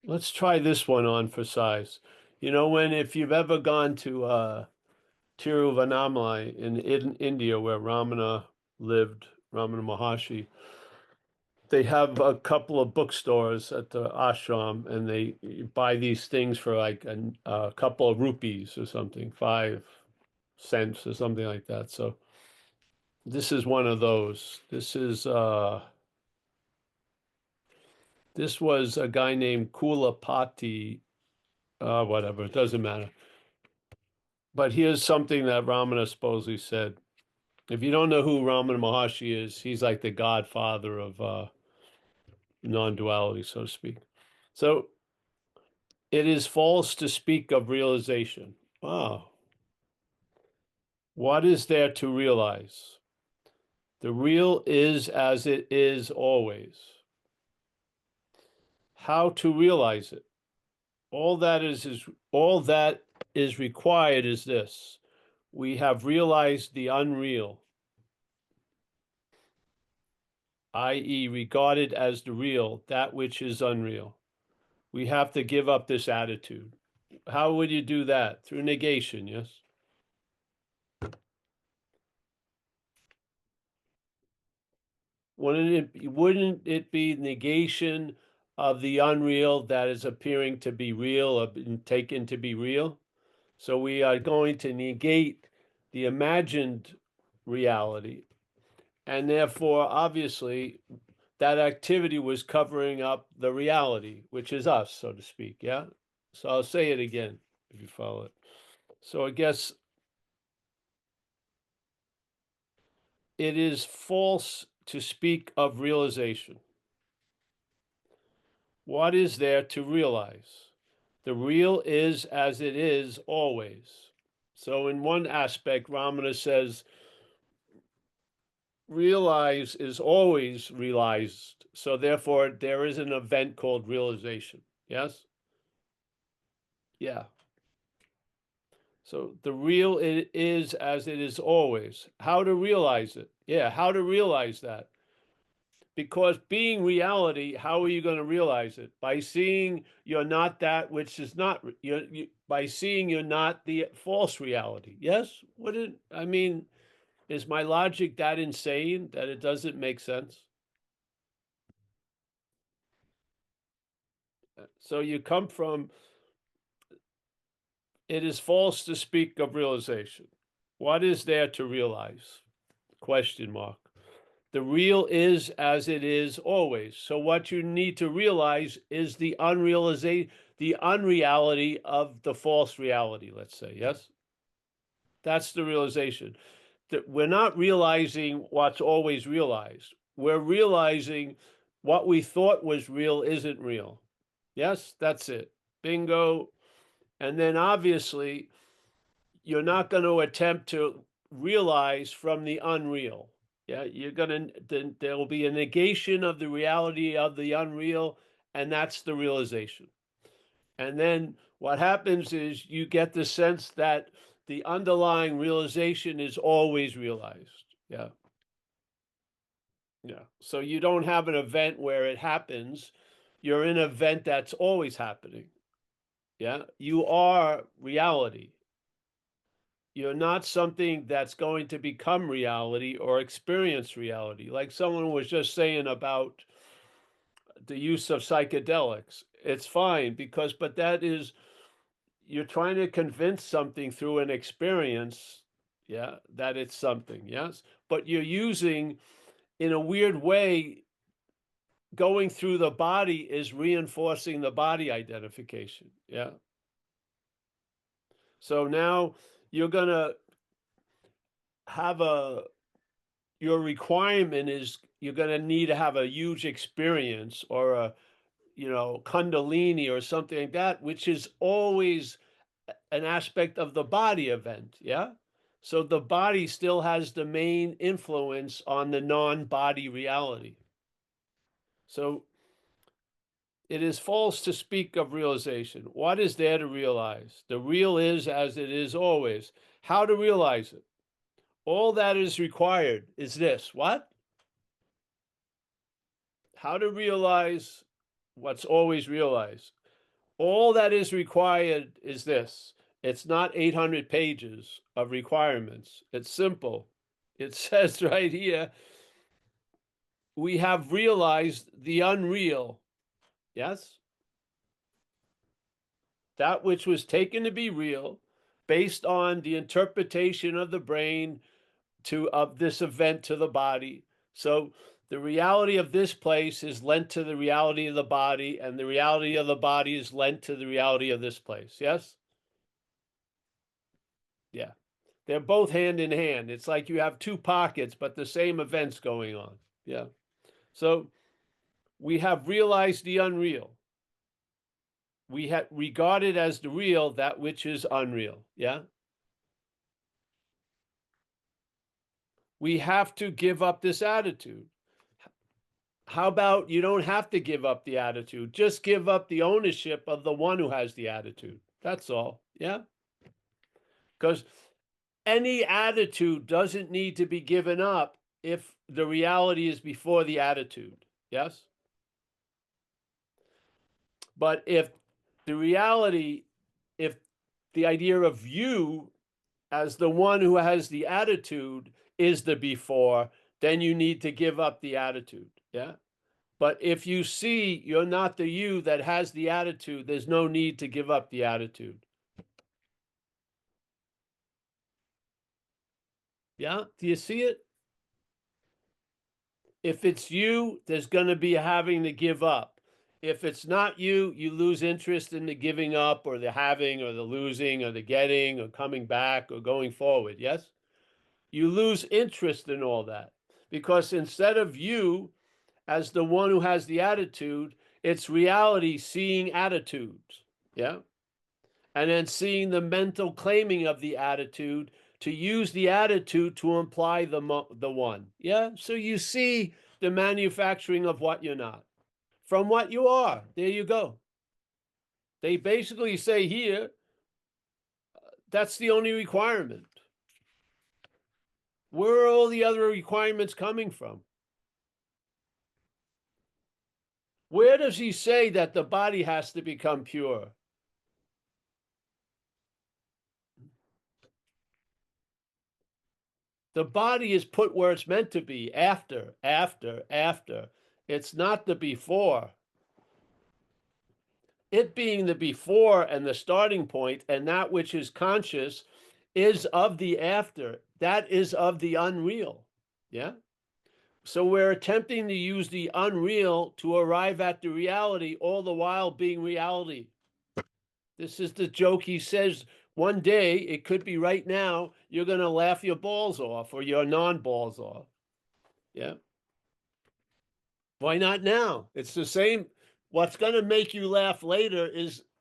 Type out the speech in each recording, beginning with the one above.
Let's try this one on for size. If you've ever gone to Tiruvannamalai in India, where Ramana lived, Ramana Maharshi, they have a couple of bookstores at the ashram, and they buy these things for like a couple of rupees or something, 5 cents or something like that. So this is one of those. This was a guy named Kulapati, whatever, it doesn't matter. But here's something that Ramana supposedly said. If you don't know who Ramana Maharshi is, he's like the godfather of non-duality, so to speak. So it is false to speak of realization. Wow. What is there to realize? The real is as it is always. How to realize it? All that is required is this. We have realized the unreal, i.e., regarded as the real, that which is unreal. We have to give up this attitude. How would you do that? Through negation, yes? Wouldn't it be negation of the unreal that is appearing to be real or been taken to be real? So we are going to negate the imagined reality. And therefore, obviously, that activity was covering up the reality, which is us, so to speak. Yeah. So I'll say it again if you follow it. So I guess it is false to speak of realization. What is there to realize? The real is as it is always. So, in one aspect, Ramana says realize is always realized. So, therefore, there is an event called realization. Yes? Yeah. So, the real it is as it is always. How to realize it? Yeah, how to realize that? Because being reality, how are you going to realize it? By seeing you're not that which is not, by seeing you're not the false reality. Yes? Wouldn't, I mean, is my logic that insane that it doesn't make sense? So you come from, it is false to speak of realization. What is there to realize? Question mark. The real is as it is always. So what you need to realize is the unreality of the false reality, let's say. Yes? That's the realization. That we're not realizing what's always realized. We're realizing what we thought was real isn't real. Yes, that's it. Bingo. And then obviously, you're not going to attempt to realize from the unreal. Yeah, you're going to, then there will be a negation of the reality of the unreal, and that's the realization. And then what happens is you get the sense that the underlying realization is always realized. Yeah. Yeah. So you don't have an event where it happens. You're in an event that's always happening. Yeah. You are reality. You're not something that's going to become reality or experience reality. Like someone was just saying about the use of psychedelics. It's fine because, but that is, you're trying to convince something through an experience, yeah, that it's something, yes. But you're using, in a weird way, going through the body is reinforcing the body identification, yeah. So now you're going to have your requirement is you're going to need to have a huge experience or kundalini or something like that, which is always an aspect of the body event. Yeah. So the body still has the main influence on the non-body reality. So it is false to speak of realization. What is there to realize? The real is as it is always. How to realize it? All that is required is this. What? How to realize what's always realized. All that is required is this. It's not 800 pages of requirements. It's simple. It says right here, we have realized the unreal. Yes? That which was taken to be real based on the interpretation of the brain of this event to the body. So the reality of this place is lent to the reality of the body, and the reality of the body is lent to the reality of this place. Yes? Yeah. They're both hand in hand. It's like you have two pockets, but the same events going on. Yeah. So we have realized the unreal. We have regarded as the real that which is unreal. Yeah. We have to give up this attitude. How about you don't have to give up the attitude? Just give up the ownership of the one who has the attitude. That's all. Yeah. Because any attitude doesn't need to be given up if the reality is before the attitude. Yes. But if the reality, if the idea of you as the one who has the attitude is the before, then you need to give up the attitude. Yeah. But if you see you're not the you that has the attitude, there's no need to give up the attitude. Yeah. Do you see it? If it's you, there's going to be having to give up. If it's not you, you lose interest in the giving up or the having or the losing or the getting or coming back or going forward. Yes? You lose interest in all that because instead of you as the one who has the attitude, it's reality seeing attitudes. Yeah. And then seeing the mental claiming of the attitude to use the attitude to imply the one. Yeah. So you see the manufacturing of what you're not from what you are. There you go. They basically say here, that's the only requirement. Where are all the other requirements coming from? Where does he say that the body has to become pure? The body is put where it's meant to be, after, after, after. It's not the before. It being the before and the starting point, and that which is conscious is of the after. That is of the unreal. Yeah. So we're attempting to use the unreal to arrive at the reality, all the while being reality. This is the joke he says. One day, it could be right now, you're going to laugh your balls off or your non-balls off. Yeah. Why not now? It's the same. What's going to make you laugh later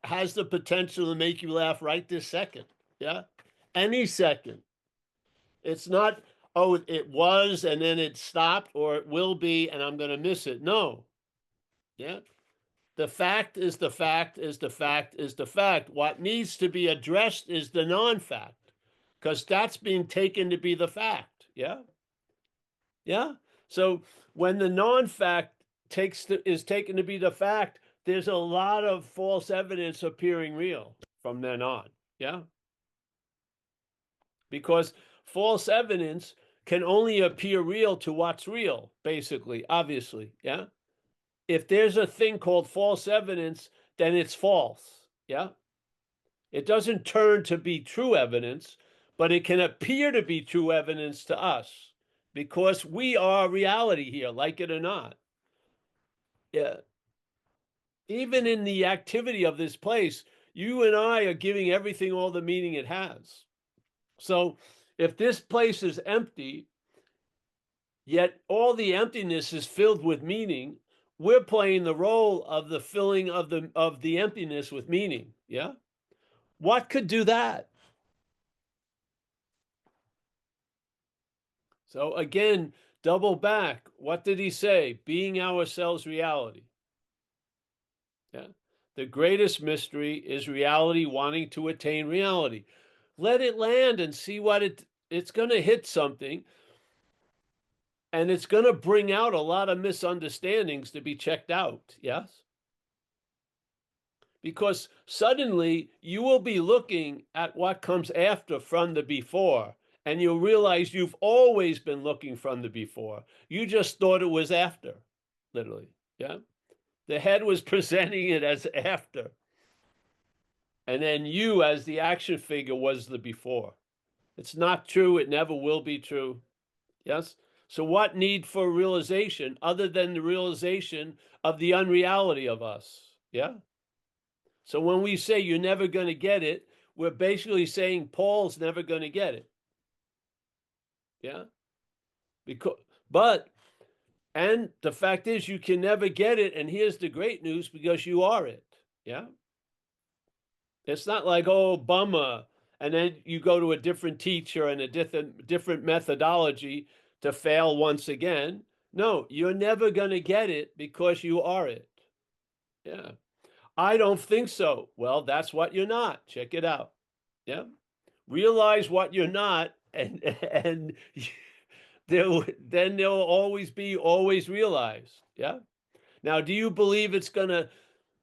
has the potential to make you laugh right this second. Yeah. Any second. It's not, oh, it was and then it stopped, or it will be and I'm going to miss it. No. Yeah. The fact is the fact is the fact is the fact. What needs to be addressed is the non-fact, because that's being taken to be the fact. Yeah. Yeah. So when the non-fact is taken to be the fact, there's a lot of false evidence appearing real from then on. Yeah. Because false evidence can only appear real to what's real, basically, obviously. Yeah. If there's a thing called false evidence, then it's false. Yeah. It doesn't turn to be true evidence, but it can appear to be true evidence to us because we are reality here, like it or not. Yeah. Even in the activity of this place, you and I are giving everything all the meaning it has. So if this place is empty, yet all the emptiness is filled with meaning, we're playing the role of the filling of the emptiness with meaning. Yeah. What could do that? So again, double back. What did he say? Being ourselves reality. Yeah. The greatest mystery is reality wanting to attain reality. Let it land and see what it's going to hit something, and it's going to bring out a lot of misunderstandings to be checked out. Yes. because suddenly you will be looking at what comes after from the before, and you'll realize you've always been looking from the before. You just thought it was after, literally. Yeah. The head was presenting it as after. And then you, as the action figure, was the before. It's not true. It never will be true. Yes. So, what need for realization other than the realization of the unreality of us? Yeah. So, when we say you're never going to get it, we're basically saying Paul's never going to get it. Yeah. Because, but, and the fact is, you can never get it. And here's the great news, because you are it. Yeah. It's not like, oh, bummer. And then you go to a different teacher and a different methodology to fail once again. No, you're never going to get it because you are it. Yeah. I don't think so. Well, that's what you're not. Check it out. Yeah. Realize what you're not, and then they'll always be always realized. Yeah. Now, do you believe it's going to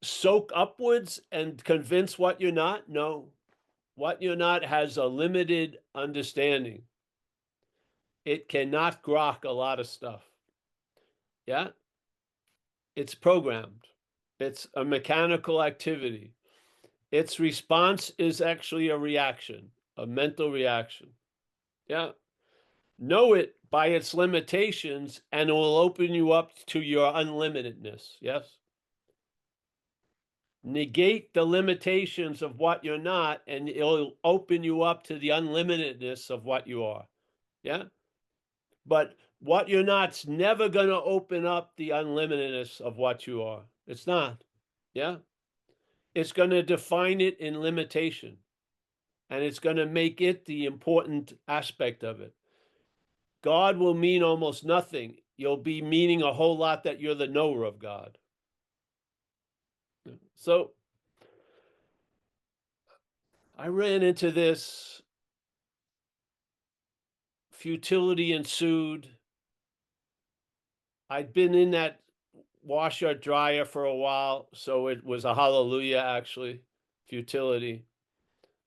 soak upwards and convince what you're not? No. What you're not has a limited understanding. It cannot grok a lot of stuff. Yeah. It's programmed. It's a mechanical activity. Its response is actually a reaction, a mental reaction. Yeah. Know it by its limitations, and it will open you up to your unlimitedness. Yes. Negate the limitations of what you're not, and it'll open you up to the unlimitedness of what you are. Yeah. But what you're not's never going to open up the unlimitedness of what you are. It's not. Yeah. It's going to define it in limitation, and it's going to make it the important aspect of it. God will mean almost nothing. You'll be meaning a whole lot that you're the knower of God. So I ran into this. Futility ensued. I'd been in that washer dryer for a while, so it was a hallelujah, actually. Futility.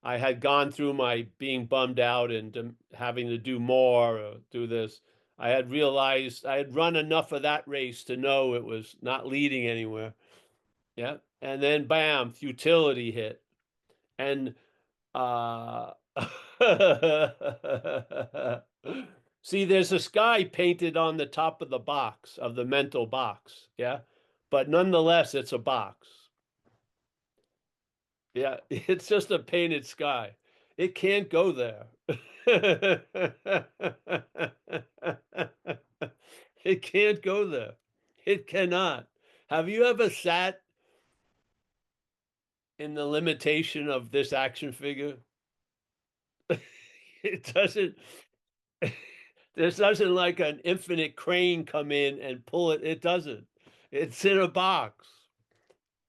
I had gone through my being bummed out and having to do more or do this. I had realized I had run enough of that race to know it was not leading anywhere. Yeah. And then bam, futility hit. And uh see, there's a sky painted on the top of the box, of the mental box. Yeah. But nonetheless, it's a box. Yeah, it's just a painted sky. It can't go there. It can't go there. It cannot. Have you ever sat in the limitation of this action figure? It doesn't, there doesn't like an infinite crane come in and pull it. It doesn't. It's in a box.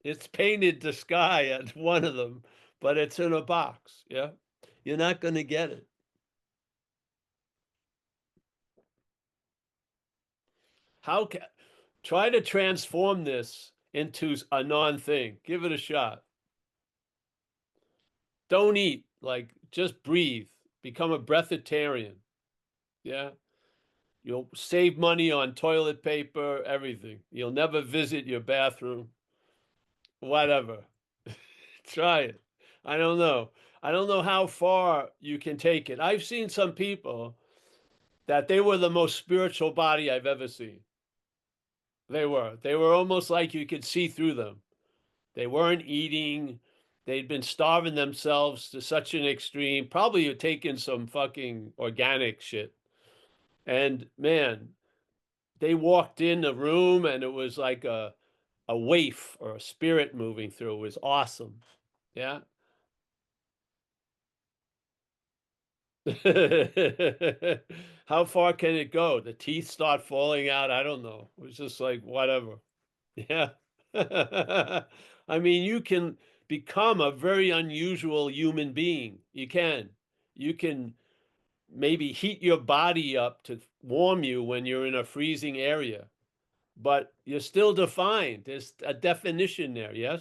It's painted the sky at one of them, but it's in a box. Yeah. You're not going to get it. How can try to transform this into a non-thing? Give it a shot. Don't eat, like just breathe. Become a breatharian. Yeah. You'll save money on toilet paper, everything. You'll never visit your bathroom. Whatever. Try it. I don't know. I don't know how far you can take it. I've seen some people that they were the most spiritual body I've ever seen. They were. They were almost like you could see through them. They weren't eating. They'd been starving themselves to such an extreme. Probably taken some fucking organic shit. And man, they walked in the room and it was like a waif or a spirit moving through. It was awesome. Yeah. How far can it go? The teeth start falling out. I don't know. It was just like whatever. Yeah. I mean, you can become a very unusual human being. You can. You can maybe heat your body up to warm you when you're in a freezing area, but you're still defined. There's a definition there, yes?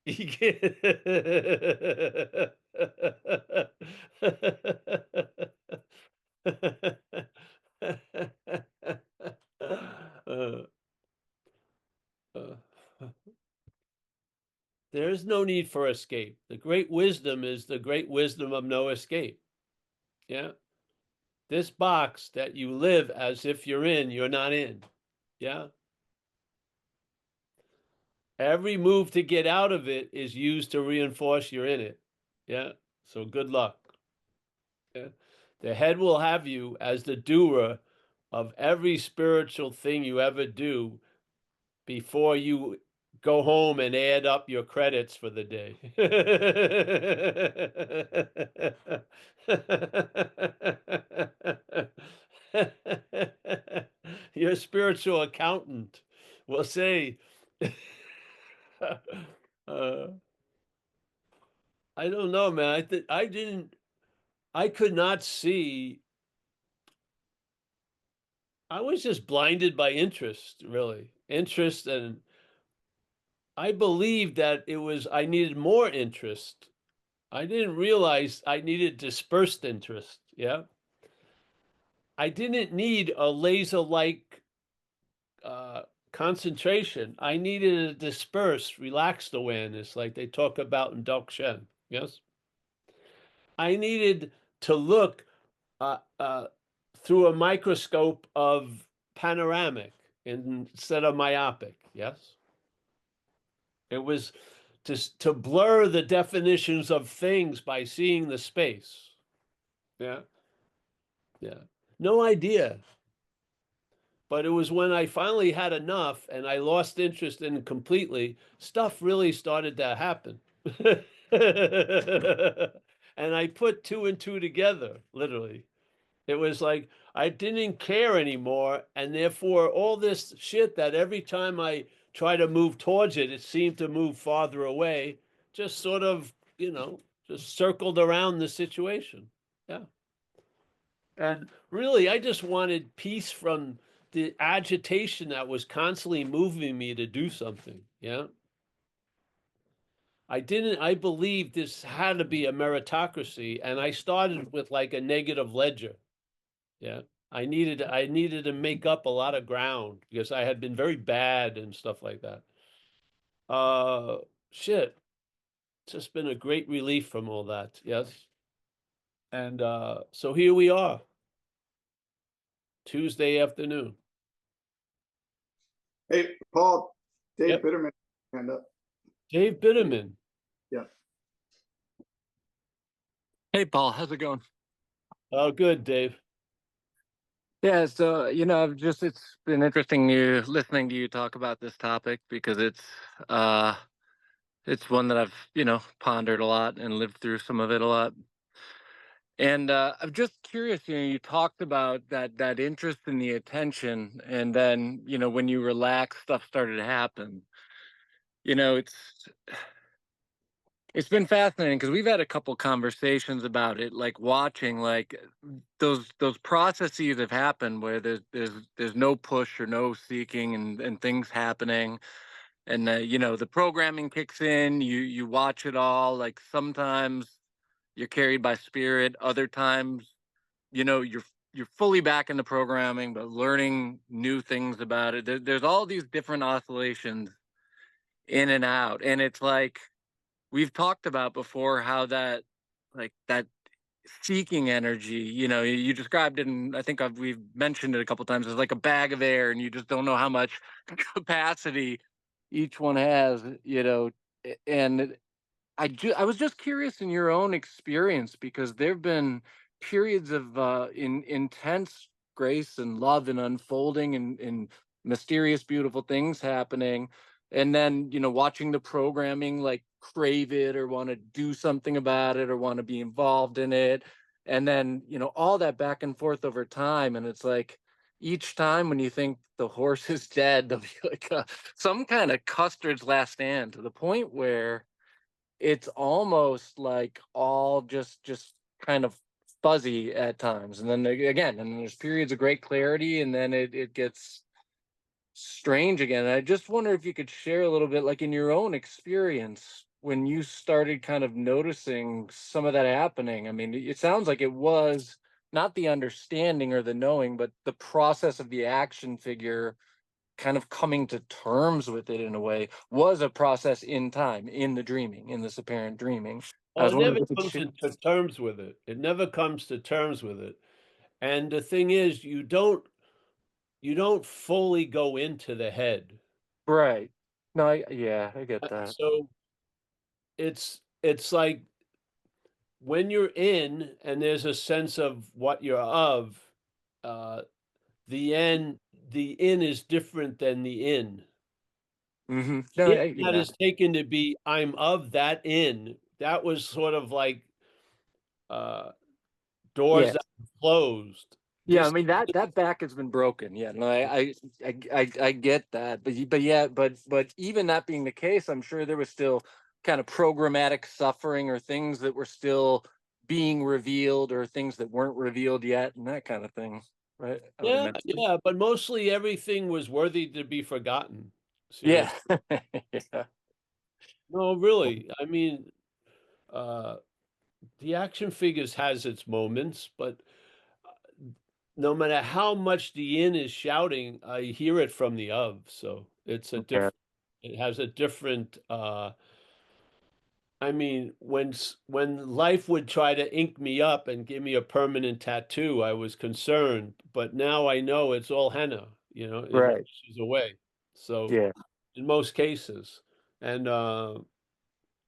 You can't. Uh, uh, there is no need for escape. The great wisdom is the great wisdom of no escape. Yeah. This box that you live as if you're in, you're not in. Yeah. Every move to get out of it is used to reinforce you're in it. Yeah. So good luck. Yeah. The head will have you as the doer of every spiritual thing you ever do before you go home and add up your credits for the day. Your spiritual accountant will say, uh, I don't know, man. I could not see. I was just blinded by interest, really. Interest, and I believed that I needed more interest. I didn't realize I needed dispersed interest. Yeah. I didn't need a laser-like concentration. I needed a dispersed, relaxed awareness, like they talk about in Dzogchen. Yes. I needed to look uh, uh, through a microscope of panoramic instead of myopic. Yes. It was to blur the definitions of things by seeing the space. Yeah. Yeah. No idea. But it was when I finally had enough and I lost interest in it completely, stuff really started to happen. And I put two and two together, literally. It was like I didn't care anymore. And therefore, all this shit that every time I try to move towards it, it seemed to move farther away, just sort of, just circled around the situation. Yeah. And really, I just wanted peace from the agitation that was constantly moving me to do something. Yeah. I believed this had to be a meritocracy. And I started with like a negative ledger. Yeah. I needed to make up a lot of ground because I had been very bad and stuff like that. Uh Shit. It's just been a great relief from all that. Yes. And so here we are, Tuesday afternoon. Hey, Paul, Dave Yep. Bitterman, hand up. Dave Bitterman. Yeah. Hey, Paul, how's it going? Oh, good, Dave. Yeah, so it's been interesting listening to you talk about this topic because it's one that I've pondered a lot and lived through some of it a lot. And I'm just curious, you talked about that interest in the attention, and then when you relax, stuff started to happen. It's been fascinating because we've had a couple conversations about it, like watching like those processes have happened where there's no push or no seeking and things happening, and the programming kicks in. You watch it all. Like sometimes you're carried by spirit, other times you're fully back in the programming, but learning new things about it. There's all these different oscillations in and out, and it's like we've talked about before how that seeking energy, you described it, and I think we've mentioned it a couple times, as like a bag of air, and you just don't know how much capacity each one has, and I was just curious in your own experience, because there've been periods of intense grace and love and unfolding and mysterious, beautiful things happening. And then, watching the programming like crave it or want to do something about it or want to be involved in it. And then, all that back and forth over time. And it's like each time when you think the horse is dead, there'll be like some kind of Custard's last stand, to the point where it's almost like all just kind of fuzzy at times, and then again, and there's periods of great clarity, and then it gets strange again. And I just wonder if you could share a little bit, like in your own experience, when you started kind of noticing some of that happening? I mean, it sounds like it was not the understanding or the knowing, but the process of the action figure kind of coming to terms with it in a way was a process in time, in the dreaming, in this apparent dreaming. I Well, was it wondering never if it comes should. to terms with it. It never comes to terms with it. And the thing is, you don't fully go into the head. Right. No, yeah, I get that. So it's like when you're in and there's a sense of what you're of, uh, the end, the in is different than the in. No, In that yeah, is taken to be I'm of that in. That was sort of like uh, doors yeah. that were closed. Yeah, I This, mean that back has been broken. Yeah, no, I get that, but yeah, but even that being the case, I'm sure there was still kind of programmatic suffering or things that were still being revealed or things that weren't revealed yet, and that kind of thing, right? I would yeah, imagine. yeah, but mostly everything was worthy to be forgotten. Yeah, Seriously. yeah, No, really. I mean, uh, the action figures has its moments, but no matter how much the in is shouting, I hear it from the of. So it's a okay, different. It has a different. I mean, when life would try to ink me up and give me a permanent tattoo, I was concerned. But now I know it's all henna. It right, washes away. So yeah, in most cases, and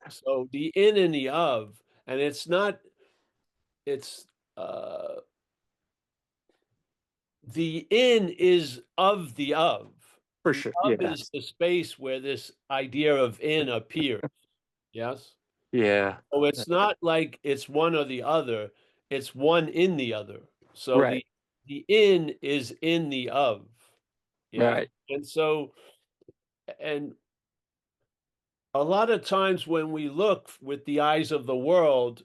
so the in and the of, and it's not. It's uh the in is of the of. for The sure, of yeah, is the space where this idea of in appears. Yes? yeah, So it's not like it's one or the other, it's one in the other. So right, the in is in the of. Yeah. right, And so and a lot of times when we look with the eyes of the world,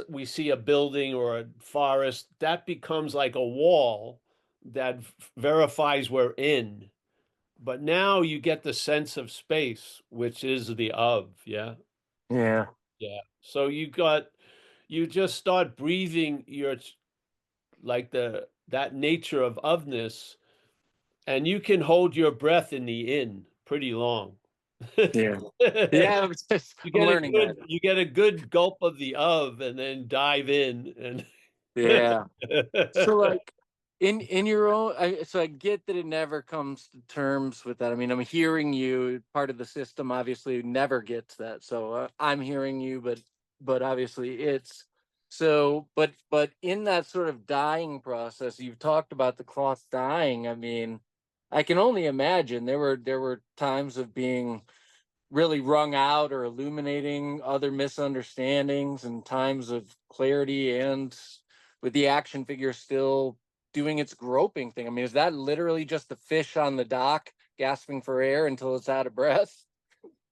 we see a building or a forest, that becomes like a wall that verifies we're in. But now you get the sense of space, which is the of, yeah? yeah, Yeah. So you just start breathing your like that nature of ofness, and you can hold your breath in the in pretty long. yeah, yeah. I'm learning that. You get a good gulp of the of and then dive in and Yeah. So like in your own so I get that it never comes to terms with that. I mean, I'm hearing you, part of the system obviously never gets that. So I'm hearing you, but obviously it's so but in that sort of dying process, you've talked about the cloth dying. I mean, I can only imagine there were times of being really wrung out or illuminating other misunderstandings and times of clarity, and with the action figure still doing its groping thing. I mean, is that literally just the fish on the dock gasping for air until it's out of breath?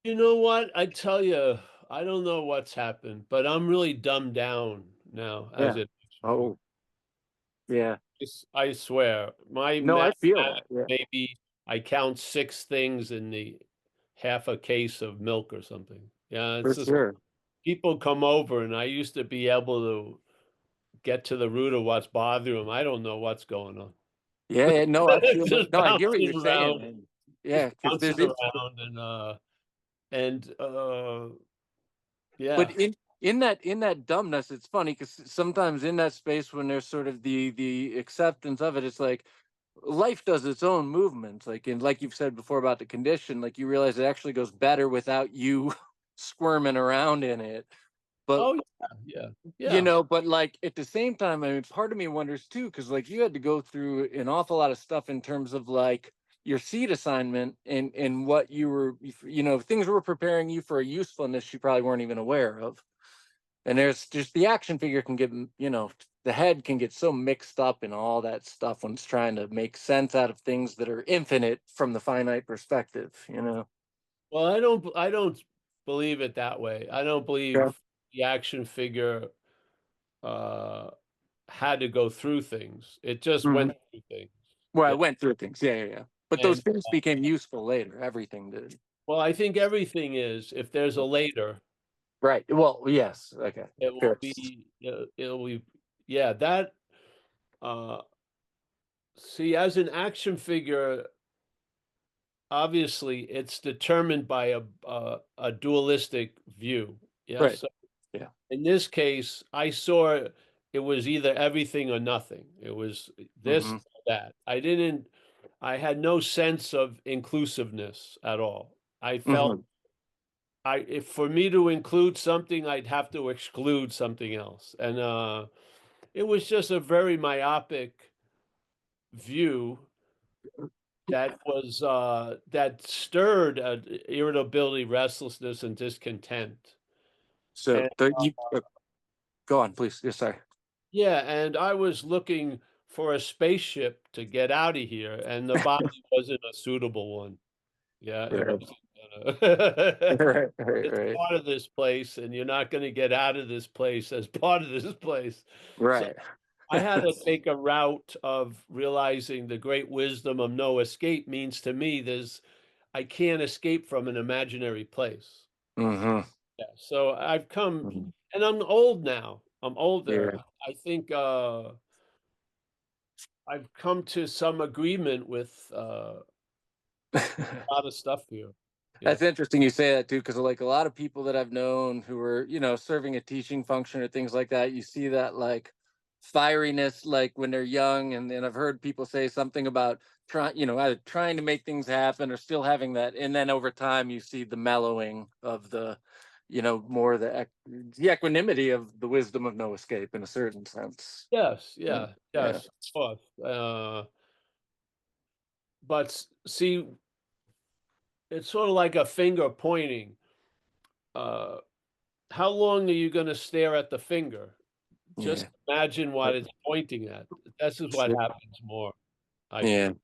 You know what? I tell you, I don't know what's happened, but I'm really dumbed down now as Yeah. it. Oh, yeah. I swear, my No, I feel mathematics, that. Yeah, maybe I count six things in the half a case of milk or something. Yeah, it's for just sure. people come over, and I used to be able to get to the root of what's bothering them. I don't know what's going on. Yeah, yeah, no, I feel that. Just No, I hear what you're bouncing saying, around, man. just Yeah, because bouncing there's around, and but yeah. in that dumbness, it's funny because sometimes in that space when there's sort of the acceptance of it, it's like life does its own movements. Like and like you've said before about the condition, like you realize it actually goes better without you squirming around in it. But Oh yeah, yeah, yeah. but like at the same time, I mean, part of me wonders too, because like you had to go through an awful lot of stuff in terms of like your seed assignment and what you were, things were preparing you for a usefulness you probably weren't even aware of. And there's just the action figure can get, the head can get so mixed up in all that stuff when it's trying to make sense out of things that are infinite from the finite perspective. Well, I don't believe it that way. I don't Yeah. believe the action figure uh had to go through things. It just Mhm. went through things. Well, I Yeah. went through things. Yeah, yeah, yeah. But those And things became useful later. Everything did. Well, I think everything is. If there's a later, Right. Well, yes. Okay. it will Sure. be. It'll be. Yeah, that. Uh, See, as an action figure, obviously, it's determined by a dualistic view. Yes. Right. So Yeah. in this case, I saw it was either everything or nothing. It was this, Hmm. or that. I had no sense of inclusiveness at all. I felt Hmm. if for me to include something, I'd have to exclude something else. And it was just a very myopic view that stirred irritability, restlessness, and discontent. So And you go on, please. Yes, sorry. yeah, and I was looking for a spaceship to get out of here, and the body wasn't a suitable one. Yeah, it Right. wasn't gonna. Right. Right. It's Right. part of this place, and you're not gonna get out of this place as part of this place. So Right. I had to take a route of realizing the great wisdom of no escape means to me I can't escape from an imaginary place. Hmm. Yeah, so I've come, and I'm old now. I'm older. Yeah. I think I've come to some agreement with a lot of stuff here. Yeah. That's interesting you say that too, because like a lot of people that I've known who are, serving a teaching function or things like that, you see that like fieriness like when they're young, and then I've heard people say something about trying, either trying to make things happen or still having that, and then over time you see the mellowing of the, more the equanimity of the wisdom of no escape in a certain sense. Yes. Yeah. Yeah. Yeah. Yes. Of course. But see, it's sort of like a finger pointing. Uh, how long are you going to stare at the finger? Just Yeah. imagine what it's pointing at. This is what Sure. happens more, I think.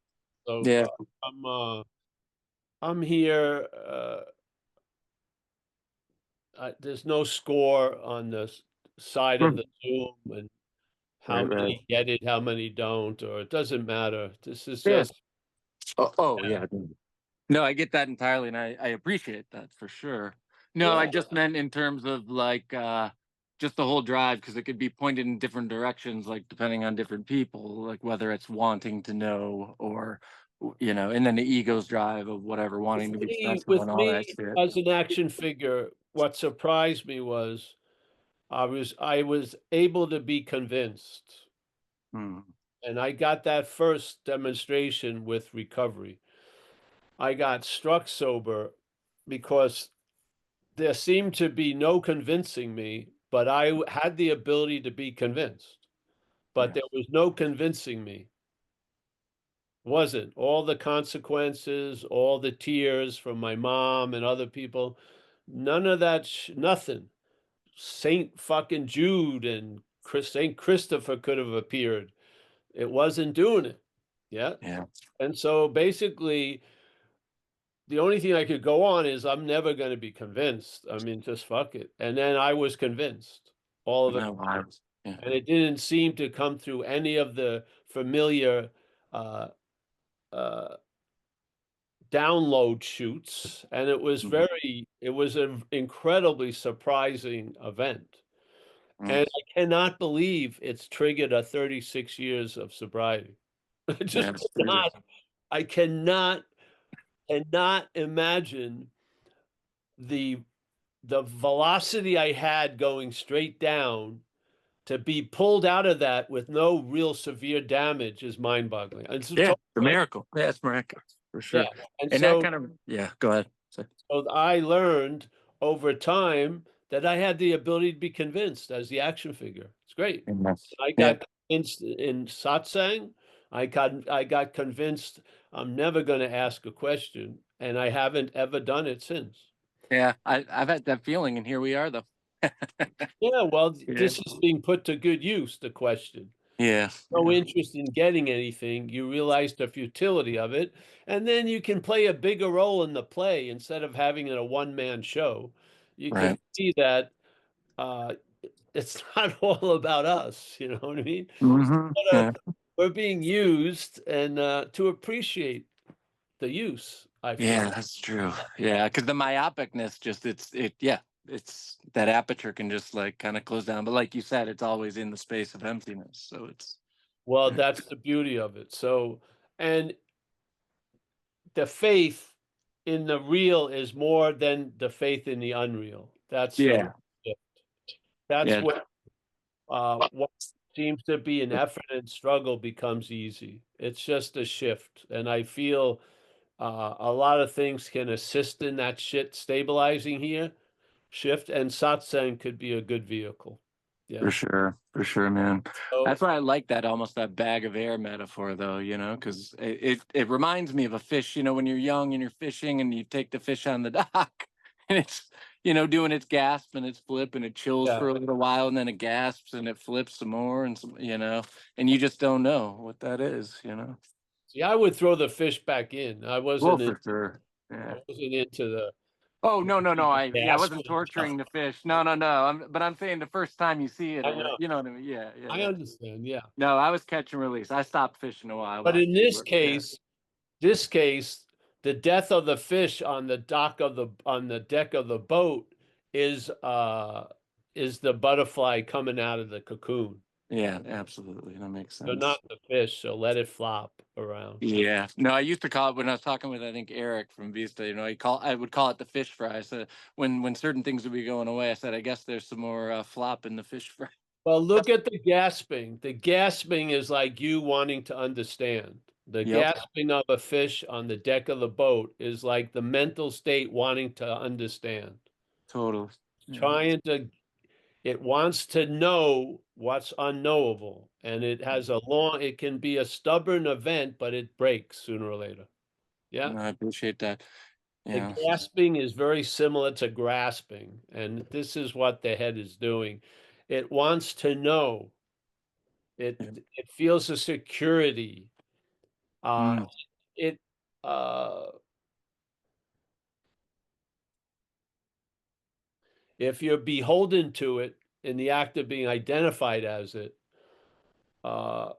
Yeah. So Yeah. I'm here. There's no score on the side of Hmm. the Zoom, and how Right. Right. many get it, how many don't, or it doesn't matter. This is Yeah. just Oh, yeah. No, I get that entirely, and I appreciate that for sure. No, I yeah, just meant in terms of like just the whole drive, because it could be pointed in different directions, like depending on different people, like whether it's wanting to know or and then the ego's drive of whatever, wanting to be special with and all me that shit. as an action figure, what surprised me was I was able to be convinced, Hmm. and I got that first demonstration with recovery. I got struck sober because there seemed to be no convincing me, but had the ability to be convinced. But Yeah. there was no convincing me. Wasn't. All the consequences, all the tears from my mom and other people, none of that, nothing. Saint fucking Jude and Saint Christopher could have appeared. It wasn't doing it. Yeah. Yeah. And so basically, the only thing I could go on is I'm never going to be convinced. I mean, just fuck it. And then I was convinced, all of it. No, wow. Yeah. And it didn't seem to come through any of the familiar uh, uh, download shoots. And it was Mhm. it was an incredibly surprising event. Mm. And I cannot believe it's triggered a 36 years of sobriety. I Yeah. just It's crazy. cannot, I cannot imagine the the velocity I had going straight down to be pulled out of that with no real severe damage is mind-boggling. It's a Yeah, total the mind, miracle. Yeah, it's miraculous for yeah. sure. And And that so, kind of, yeah, go ahead. I learned over time that I had the ability to be convinced as the action figure. It's great. I Yeah. got convinced in satsang. I got convinced I'm never going to ask a question, and I haven't ever done it since. Yeah, I've had that feeling, and here we are, though. Yeah, well, Yeah, this is being put to good use, the question. yeah, No yeah. interest in getting anything, you realize the futility of it, and then you can play a bigger role in the play instead of having it a one-man show. You can Right. see that uh, it's not all about us, you know what I mean? Hmm. But, Yeah. we're being used and to appreciate the use I Yeah, find. that's true. Yeah, because the myopicness it's that aperture can just like kind of close down. But like you said, it's always in the space of emptiness. So it's Well, yeah, that's the beauty of it. So, and the faith in the real is more than the faith in the unreal. That's the yeah, shift. That's yeah, what seems to be an effort and struggle becomes easy. It's just a shift, and I feel a lot of things can assist in that shit stabilizing here shift, and satsang could be a good vehicle. Yeah. for sure, man. So That's why I like that almost that bag of air metaphor, though. Because it reminds me of a fish. When you're young and you're fishing and you take the fish on the dock, and it's doing its gasp and its flip and it chills yeah. for a little while and then it gasps and it flips some more and and you just don't know what that is. See, I would throw the fish back in. Well, for sure. I Yeah. wasn't into the Oh, no. I gasp wasn't and stuff. torturing the fish. No. But I'm saying the first time you see it, I or know. you know what I mean? Yeah, yeah, I yeah. understand. Yeah. No, I was catch and release. I stopped fishing a while But back in too. But yeah, this case, the death of the fish on the on the deck of the boat is the butterfly coming out of the cocoon. yeah, absolutely. That makes So not sense. the fish, so let it flop around. Yeah. No, I used to call it when I was talking with I think Eric from Vista. I would call it the fish fry. So when certain things would be going away, I said I guess there's some more flop in the fish fry. Well, look at the gasping. The gasping is like you wanting to understand. The Yep. gasping of a fish on the deck of the boat is like the mental state wanting to understand. Totally. Yeah. Trying to, it wants to know what's unknowable. And it can be a stubborn event, but it breaks sooner or later. Yeah. No, I appreciate that. The Yeah. gasping is very similar to grasping. And this is what the head is doing. It wants to know. It Yeah. it feels a security. Uh, Mm, it if you're beholden to it in the act of being identified as it, uh,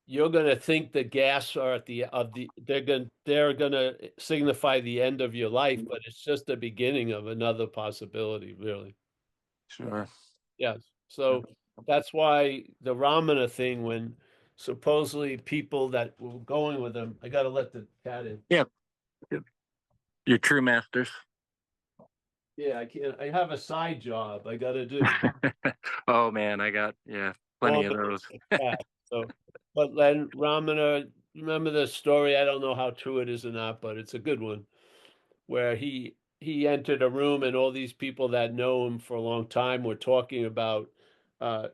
you're going to think the gas are at the of the they're going to signify the end of your life, but it's just the beginning of another possibility, really. sure. Yes. So that's why the Ramana thing, when supposedly people that were going with them, I got to let the cat in. Yeah. Your true masters. Yeah, I can't. I have a side job I got to do. Oh man, I got plenty of Woman those. and cat. So, but then Ramana, remember the story? I don't know how true it is or not, but it's a good one. Where he entered a room and all these people that know him for a long time were talking about uh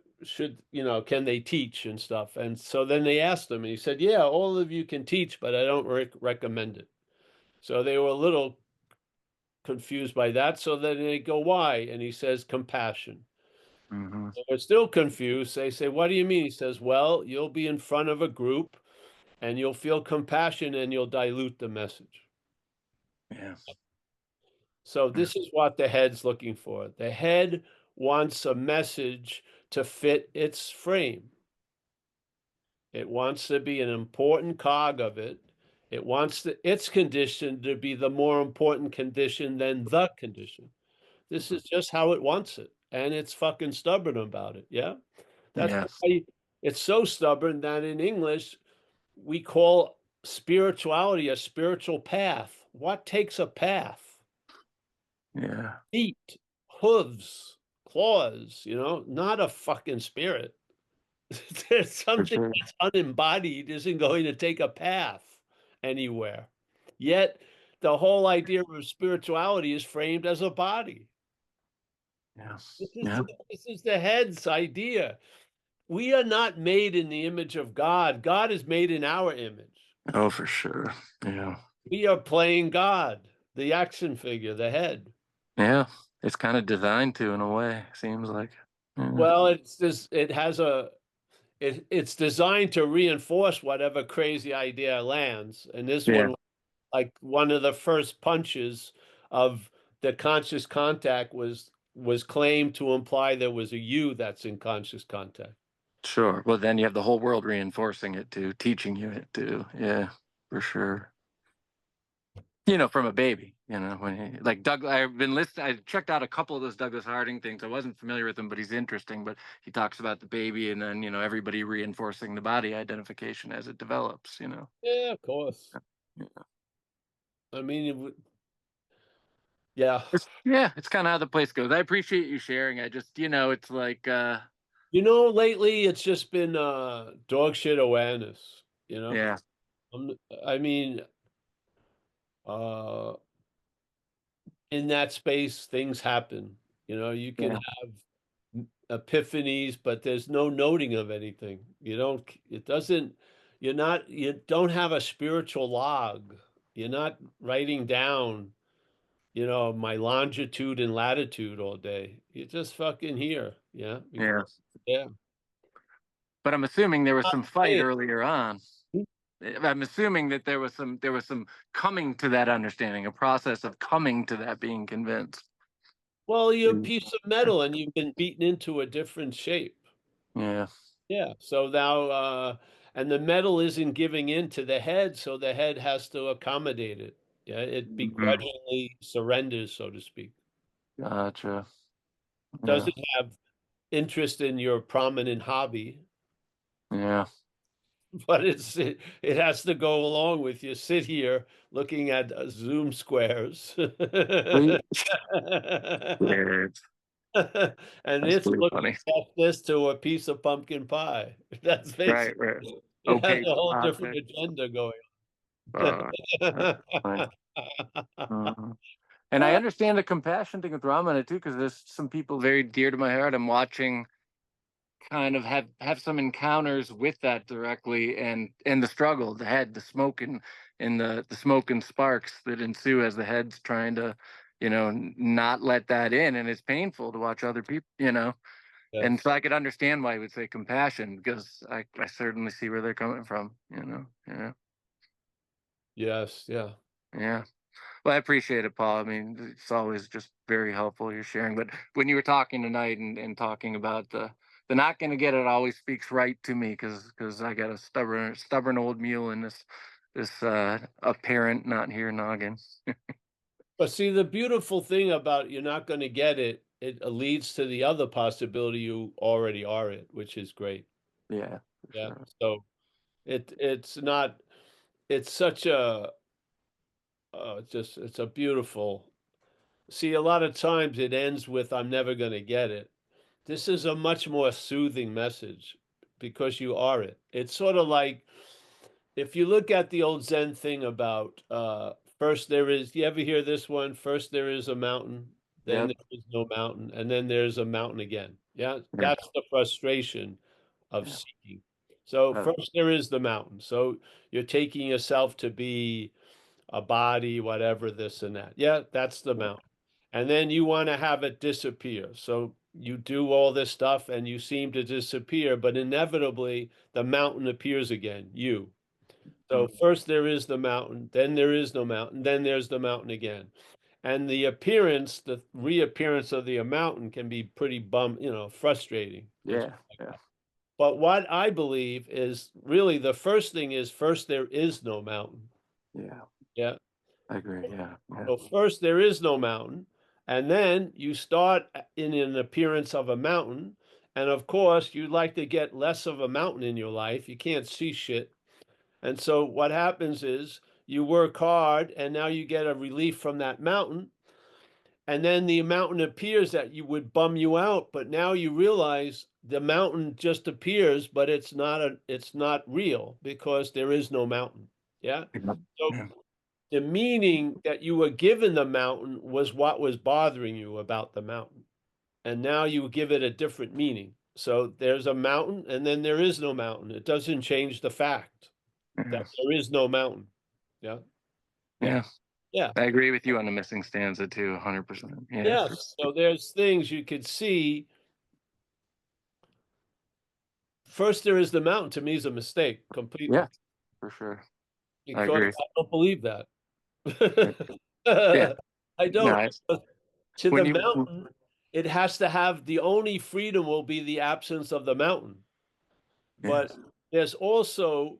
can they teach and stuff. And so then they asked him and he said, yeah, all of you can teach, but I don't recommend it. So they were a little confused by that. So then they go, why? And he says, compassion. Hmm. They're still confused. They say, what do you mean? He says, well, you'll be in front of a group and you'll feel compassion and you'll dilute the message. Yeah. So this is what the head's looking for. The head wants a message to fit its frame. It wants to be an important cog of it. It wants its condition to be the more important condition than the condition. This is just how it wants it. And it's fucking stubborn about it. Yeah. That's Yes. why it's so stubborn that in English, we call spirituality a spiritual path. What takes a path? Yeah. Feet, hooves, claws, not a fucking spirit. There's For something sure. that's unembodied isn't going to take a path anywhere. Yet the whole idea of spirituality is framed as a body. Yes. This is Yeah. this is the head's idea. We are not made in the image of God. God is made in our image. Oh, for sure. Yeah. We are playing God, the action figure, the head. Yeah. It's kind of designed to, in a way. Seems like. Yeah. Well, it's designed to reinforce whatever crazy idea lands. And this Yeah. one, like one of the first punches of the conscious contact was claimed to imply there was a you that's in conscious contact. Sure. Well, then you have the whole world reinforcing it too, teaching you it too. Yeah. For sure. from a baby, when like Doug, I've been listening, I checked out a couple of those Douglas Harding things. I wasn't familiar with him, but he's interesting. But he talks about the baby and then, everybody reinforcing the body identification as it develops, Yeah, of course. Yeah. I mean, yeah. It's kind of how the place goes. I appreciate you sharing. I just, it's like, Lately it's just been dog shit awareness, yeah, Um, I mean, uh in that space things happen. You can yeah, have epiphanies, but there's no noting of anything. It doesn't, you don't have a spiritual log. You're not writing down, my longitude and latitude all day. You're just fucking here. Yeah. yeah. Yeah. But I'm assuming there was Not some fight saying- earlier on. I'm assuming that there was some coming to that understanding, a process of coming to that, being convinced. Well, you're a piece of metal and you've been beaten into a different shape. Yeah, Yeah. So now, and the metal isn't giving in to the head, so the head has to accommodate it. Yeah. It Mhm. begrudgingly surrenders, so to speak. Gotcha. Yeah, Doesn't have interest in your prominent hobby, yeah. but it has to go along with you. Sit here looking at Zoom squares. We- Yeah, And that's it's pretty looking funny. at this to a piece of pumpkin pie. That's Right, basically right. it has Okay, a whole different object. agenda going That's funny. on. Mhm. And I understand the compassion thing with Ramana too, because there's some people very dear to my heart. I'm watching kind of have some encounters with that directly, and the struggle, the head, the smoke, and the smoke and sparks that ensue as the head's trying to, not let that in, and it's painful to watch other people, and Yes, so I could understand why he would say compassion, because I certainly see where they're coming from, yeah, yes, yeah. yeah. Well, I appreciate it, Paul. I mean, it's always just very helpful you're sharing. But when you were talking tonight and talking about the not going to get it, always speaks right to me, because I got a stubborn old mule in this apparent not here noggin. But see, the beautiful thing about you're not going to get it, it leads to the other possibility you already are it, which is great. Yeah, for Yeah. sure. So it's not, it's such a, it's a beautiful, see, a lot of times it ends with, I'm never going to get it. This is a much more soothing message because you are it. It's sort of like, if you look at the old Zen thing about first there is, you ever hear this one? First there is a mountain, then Yep. there is no mountain, and then there's a mountain again. Yeah, Yeah. that's the frustration of Yeah. seeking. So Uh, first there is the mountain. So you're taking yourself to be a body, whatever, this and that. Yeah, that's the mountain. And then you want to have it disappear. So you do all this stuff and you seem to disappear, but inevitably the mountain appears again, you. So mm, first there is the mountain, then there is no mountain, then there's the mountain again. And the appearance, the reappearance of the mountain can be pretty frustrating. yeah. Yeah. But what I believe is really the first thing is first there is no mountain. Yeah. Yeah. I agree. Yeah. Yeah. So first there is no mountain, and then you start in an appearance of a mountain. And of course, you'd like to get less of a mountain in your life. You can't see shit. And so what happens is you work hard and now you get a relief from that mountain. And then the mountain appears that you would bum you out, but now you realize the mountain just appears, but it's not real because there is no mountain. Yeah. Yeah. So Yeah. the meaning that you were given the mountain was what was bothering you about the mountain. And now you give it a different meaning. So there's a mountain and then there is no mountain. It doesn't change the fact that Yeah. there is no mountain. Yeah. Yeah. Yeah. I agree with you on the missing stanza too, 100%. Yeah. Yes. So there's things you could see. First, there is the mountain to me is a mistake Yeah, completely for sure. I because agree. I don't believe that. Yeah. I No, don't. To the when you mountain, it has to have the only freedom will be the absence of the mountain. yeah. But there's also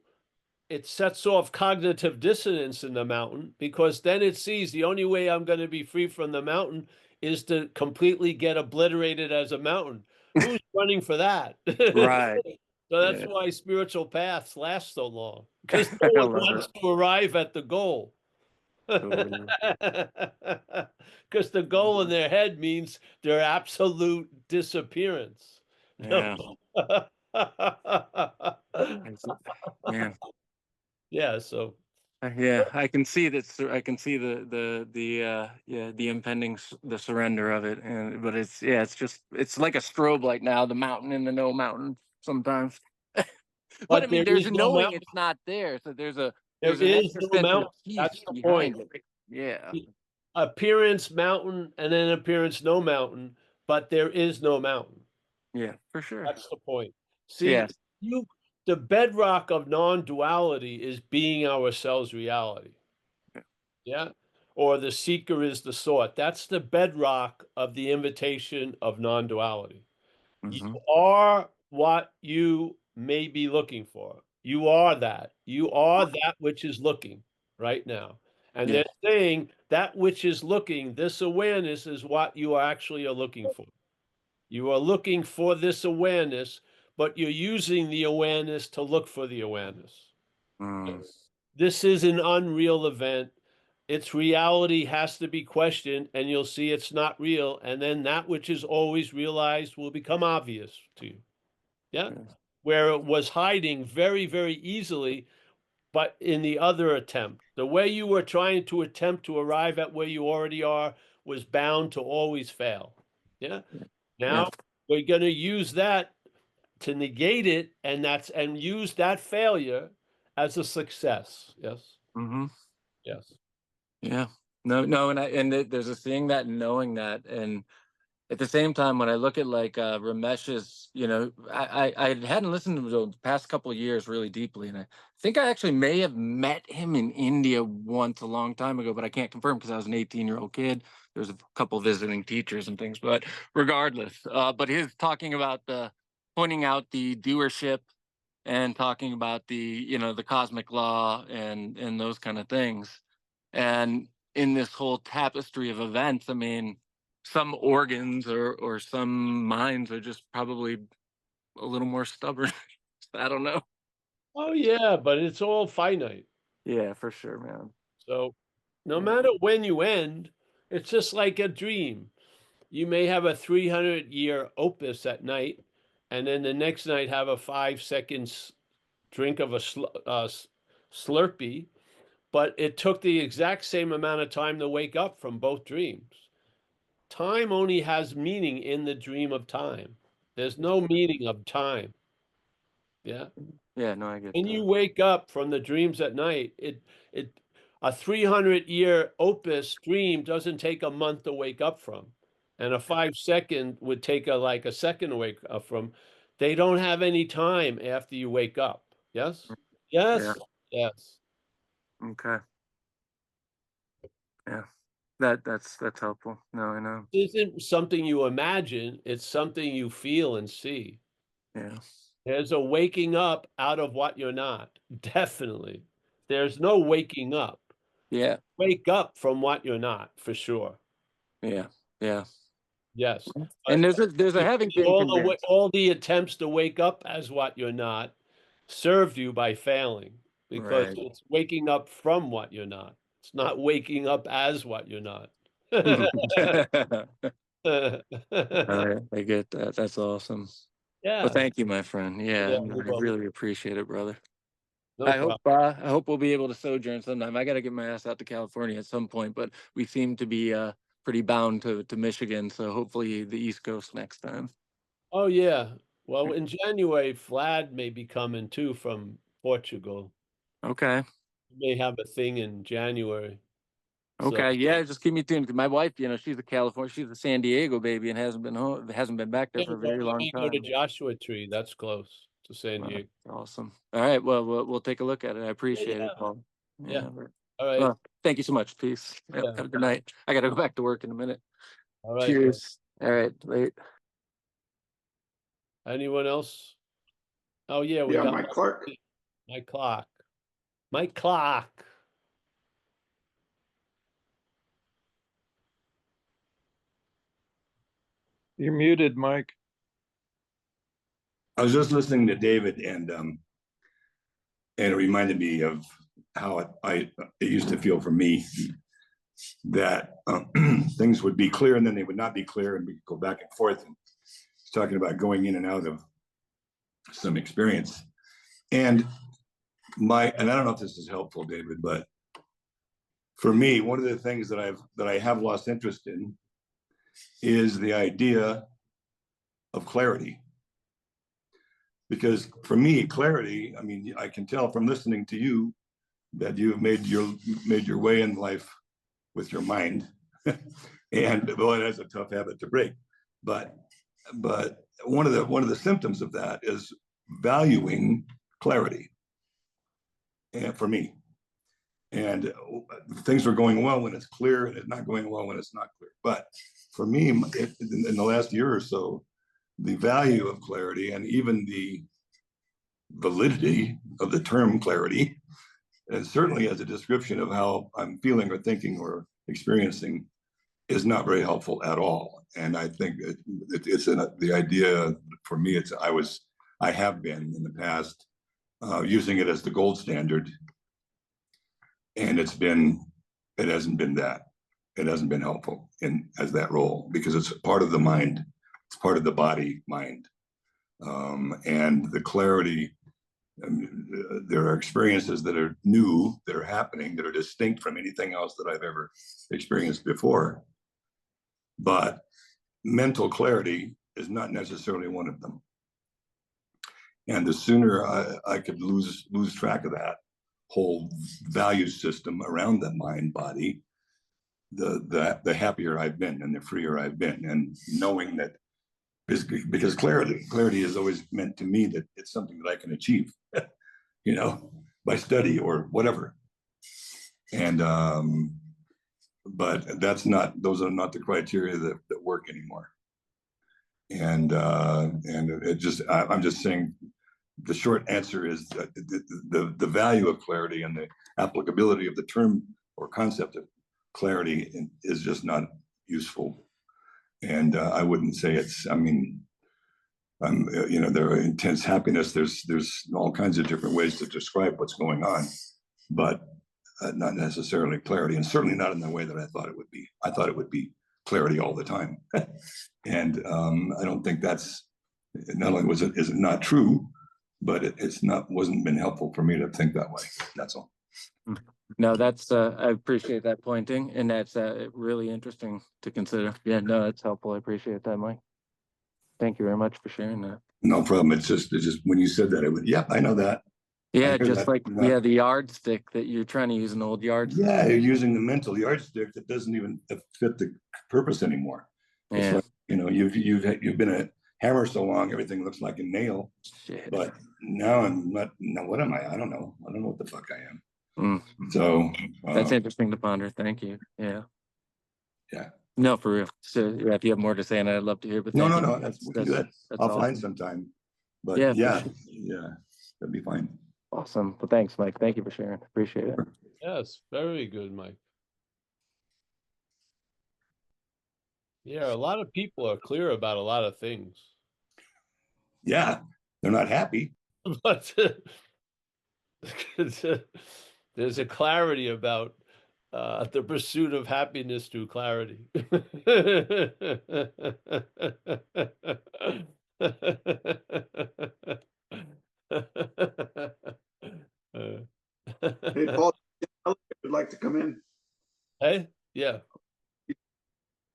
it sets off cognitive dissonance in the mountain, because then it sees the only way I'm going to be free from the mountain is to completely get obliterated as a mountain. Who's running for that? Right. So that's Yeah. why spiritual paths last so long, because no I one love wants it. to arrive at the goal. Totally. Because the goal in their head means their absolute disappearance. Yeah. It's- Man. Yeah, so Yeah, I can see that. I can see the impending the surrender of it, and but it's like a strobe light now. The mountain and the no mountain sometimes. But I but mean, there there's is a no knowing mountain. it's not there, so There there's an is extra no sense of mountain. peace That's the point. behind it. Yeah, Appearance mountain and then appearance no mountain, but there is no mountain. yeah, for sure. That's the point. See, Yeah, you the bedrock of non-duality is being ourselves reality. Yeah. Or the seeker is the sought. That's the bedrock of the invitation of non-duality. You hmm, are what you may be looking for. You are that. You are that which is looking right now. And yeah, they're saying that which is looking, this awareness is what you actually are looking for. You are looking for this awareness, but you're using the awareness to look for the awareness. mm, This is an unreal event. Its reality has to be questioned, and you'll see it's not real. And then that which is always realized will become obvious to you. Yeah. yeah, Where it was hiding very, very easily, but in the other attempt, the way you were trying to attempt to arrive at where you already are was bound to always fail. Yeah. yeah. Now we're going to use that to negate it, and use that failure as a success. Yes. Hmm. Yes. Yeah. No, no, there's a seeing that and knowing that, and at the same time, when I look at like Ramesh's, I hadn't listened to him the past couple of years really deeply, and I think I actually may have met him in India once a long time ago, but I can't confirm because I was an 18-year-old kid. There was a couple visiting teachers and things, but regardless, but his talking about the pointing out the doership and talking about the cosmic law and those kind of things, and in this whole tapestry of events, I mean, some organs or some minds are just probably a little more stubborn. I don't know. Oh yeah, but it's all finite. Yeah, for sure, man. So no Yeah. matter when you end, it's just like a dream. You may have a 300-year opus at night, and then the next night have a 5 seconds drink of a Slurpee, but it took the exact same amount of time to wake up from both dreams. Time only has meaning in the dream of time. There's no meaning of time. Yeah. Yeah, no, I get When you that. wake up from the dreams at night, it a 300-year opus dream doesn't take a month to wake up from, and a 5 second would take like a second to wake up from. They don't have any time after you wake up. Yes, Yeah. yes, yes. Okay. Yeah. That's helpful. No, I know. It isn't something you imagine; it's something you feel and see. Yeah. There's a waking up out of what you're not. Definitely, there's no waking up. Yeah. Wake up from what you're not, for sure. Yeah. Yeah. Yes, And but there's a having been convinced. all the attempts to wake up as what you're not served you by failing, because Right. it's waking up from what you're not. It's not waking up as what you're not. All right, I get that. That's awesome. Well, Yeah, thank you, my friend. Yeah, yeah, no, you're I welcome. really appreciate it, brother. No problem. I hope we'll be able to sojourn sometime. I got to get my ass out to California at some point, but we seem to be pretty bound to Michigan, so hopefully the East Coast next time. Oh yeah. Well, in January, Vlad may be coming too from Portugal. Okay. We may have a thing in January. So Okay. Yeah, just keep me tuned. 'Cause my wife, she's a San Diego baby and hasn't been back there yeah, for a well, very you long may go to time. Joshua Tree. That's close to San Wow, Diego. awesome. All right. Well, we'll take a look at it. I Yeah, appreciate it, yeah, Paul. yeah. Yeah. All right. Well, thank you so much. Peace. Yep, Yeah. have a good night. I got to go back to work in a minute. All right. Cheers. All right. Late. Anyone else? Oh yeah, we Yeah, got Mike Clark. my clock. My clock. You're muted, Mike. I was just listening to David, and it reminded me of how it used to feel for me that things would be clear and then they would not be clear, and we could go back and forth. And he's talking about going in and out of some experience, and I don't know if this is helpful, David, but for me, one of the things that I have lost interest in is the idea of clarity. Because for me, clarity, I mean, I can tell from listening to you that you have made your way in life with your mind. And well, it has a tough habit to break. But one of the symptoms of that is valuing clarity. And for me. And things are going well when it's clear, and it's not going well when it's not clear. But for me, in the last year or so, the value of clarity and even the validity of the term clarity, and certainly as a description of how I'm feeling or thinking or experiencing, is not very helpful at all. And I think it's the idea for me. I have been in the past using it as the gold standard, and it hasn't been that. It hasn't been helpful as that role, because it's part of the mind. It's part of the body mind. And the clarity, there are experiences that are new, that are happening, that are distinct from anything else that I've ever experienced before. But mental clarity is not necessarily one of them. And the sooner I could lose track of that whole value system around the mind body, the happier I've been and the freer I've been. And knowing that, because clarity has always meant to me that it's something that I can achieve, by study or whatever. And but those are not the criteria that work anymore. And I'm just saying, the short answer is that the value of clarity and the applicability of the term or concept of clarity is just not useful. And I wouldn't say it's, I mean, there are intense happiness. There's all kinds of different ways to describe what's going on, but not necessarily clarity, and certainly not in the way that I thought it would be. I thought it would be clarity all the time. And I don't think that's, not only is it not true, but wasn't been helpful for me to think that way. That's all. No, that's I appreciate that pointing, and that's really interesting to consider. Yeah, no, that's helpful. I appreciate that, Mike. Thank you very much for sharing that. No problem. It's just when you said that, I know that. Yeah, just like the yardstick that you're trying to use, an old yardstick. Yeah, you're using the mental yardstick that doesn't even fit the purpose anymore. It's Yeah. like, you've been a hammer so long, everything looks like a nail. Shit. But now I'm not. Now what am I? I don't know. I don't know what the fuck I am. Mm. So That's interesting to ponder. Thank you. Yeah. Yeah. No, for real. So yeah, if you have more to say, and I'd love to hear. But No. That's Good. I'll awesome. find some time. But Yeah, yeah, sure. that'd be fine. Awesome. Well, thanks, Mike. Thank you for sharing. Appreciate it. Yes, very good, Mike. Yeah, a lot of people are clear about a lot of things. Yeah, they're not happy. But there's a clarity about the pursuit of happiness through clarity. Hey, Paul, would like to come in. Hey, yeah.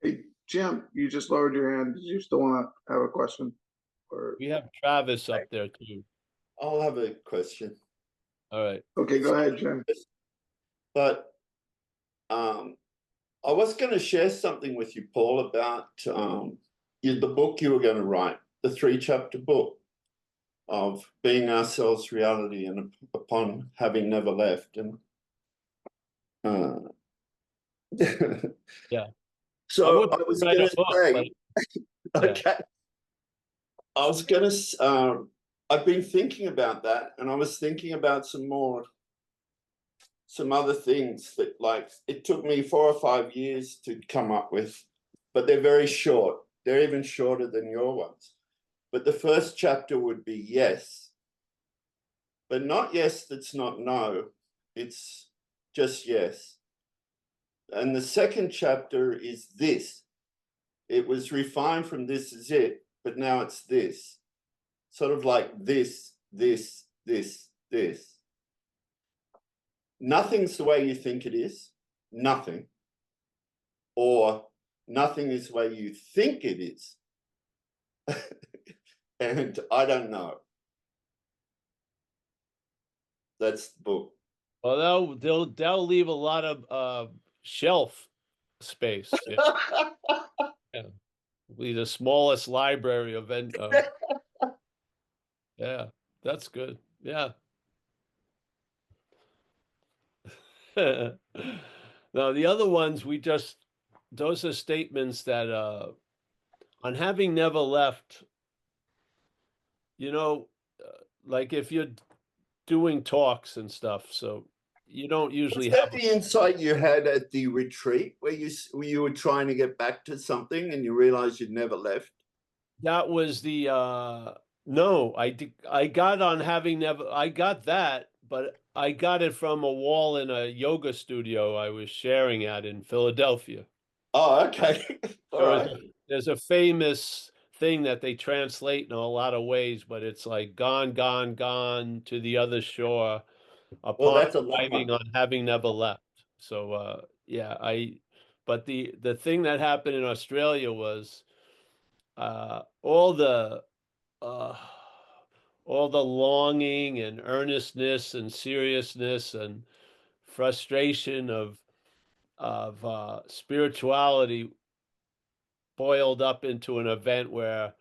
Hey, Jim, you just lowered your hand. Did you still want to have a question? Or We have Travis up there too. I'll have a question. All right. okay, go ahead, Jim. But I was going to share something with you, Paul, about the book you were going to write, the 3-chapter book of being ourselves reality and upon having never left. And Yeah. So I was going to say, okay, I was going to, I've been thinking about that, and I was thinking about some more some other things that, like, it took me 4 or 5 years to come up with, but they're very short. They're even shorter than your ones. But the first chapter would be yes, but not yes that's not no. It's just yes. And the second chapter is this. It was refined from this is it, but now it's this. Sort of like this. Nothing's the way you think it is. Nothing. Or nothing is the way you think it is. And I don't know. That's the book. Well, they'll leave a lot of shelf space. Yeah. Yeah. Be the smallest library event. Yeah, that's good. Yeah. Now the other ones those are statements that on having never left, you know, like if you're doing talks and stuff, so you don't usually Was that have the insight you had at the retreat where you were trying to get back to something and you realized you'd never left? that was the no, I got on having never I got that, but I got it from a wall in a yoga studio I was sharing at in Philadelphia. Oh, okay. All There right. there's a famous thing that they translate in a lot of ways, but it's like gone, gone, gone to the other shore Well, upon that's a long arriving one. on having never left. So yeah, but the thing that happened in Australia was uh all the uh all the longing and earnestness and seriousness and frustration of spirituality boiled up into an event where